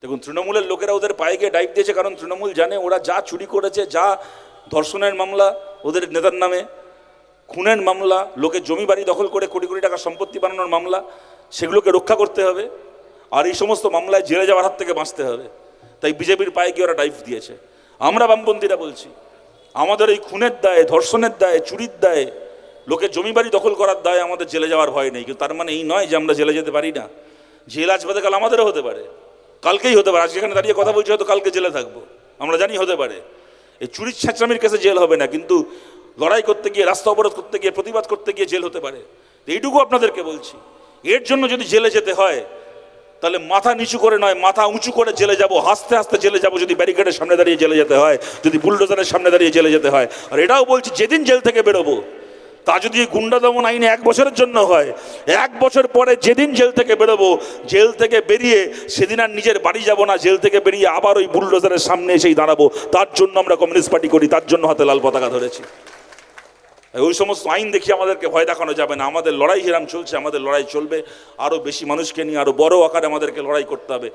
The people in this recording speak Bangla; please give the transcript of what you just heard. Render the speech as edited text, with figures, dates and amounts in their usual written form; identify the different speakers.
Speaker 1: দেখুন, তৃণমূলের লোকেরা ওদের পায়ে গিয়ে ডাইভ দিয়েছে, কারণ তৃণমূল জানে ওরা যা চুরি করেছে, যা ধর্ষণের মামলা ওদের নেতার নামে, খুনের মামলা, লোকের জমি বাড়ি দখল করে কোটি কোটি টাকা সম্পত্তি বানানোর মামলা, সেগুলোকে রক্ষা করতে হবে। আর এই সমস্ত মামলায় জেলে যাওয়ার হাত থেকে বাঁচতে হবে। তাই বিজেপির পায়ে গিয়ে ওরা ডাইভ দিয়েছে। আমরা বামপন্থীরা বলছি, আমাদের এই খুনের দায়ে, ধর্ষণের দায়ে, চুরির দায়ে, লোকের জমি বাড়ি দখল করার দায়ে আমাদের জেলে যাওয়ার ভয় নেই। কিন্তু তার মানে এই নয় যে আমরা জেলে যেতে পারি না। জেল আজ বাদে কাল আমাদেরও হতে পারে, কালকেই হতে পারে। আজকে এখানে দাঁড়িয়ে কথা বলছি, হয়তো কালকে জেলে থাকবো, আমরা জানি হতে পারে। এই চুরির ছেঁচড়ামির কেসে জেল হবে না, কিন্তু লড়াই করতে গিয়ে, রাস্তা অবরোধ করতে গিয়ে, প্রতিবাদ করতে গিয়ে জেল হতে পারে। এইটুকু আপনাদেরকে বলছি। এর জন্য যদি জেলে যেতে হয়, তাহলে মাথা নিচু করে নয়, মাথা উঁচু করে জেলে যাব, হাসতে হাসতে জেলে যাব। যদি ব্যারিকেডের সামনে দাঁড়িয়ে জেলে যেতে হয়, যদি বুলডোজারের সামনে দাঁড়িয়ে জেলে যেতে হয়। আর এটাও বলছি, যেদিন জেল থেকে বেরোবো, তা যদি গুন্ডা দমন আইনে 1 বছরের জন্য হয়, 1 বছর পরে যেদিন জেল থেকে বেরোবো, জেল থেকে বেরিয়ে সেদিন আর নিজের বাড়ি যাব না, জেল থেকে বেরিয়ে আবার ওই বুলডোজারের সামনে এসেই দাঁড়াবো। তার জন্য আমরা কমিউনিস্ট পার্টি করি, তার জন্য হাতে লাল পতাকা ধরেছি। ওই সমস্ত আইন দেখিয়ে আমাদেরকে ভয় দেখানো যাবে না। আমাদের লড়াই হিরাম চলছে, আমাদের লড়াই চলবে। আরও বেশি মানুষকে নিয়ে, আরও বড় আকারে আমাদেরকে লড়াই করতে হবে।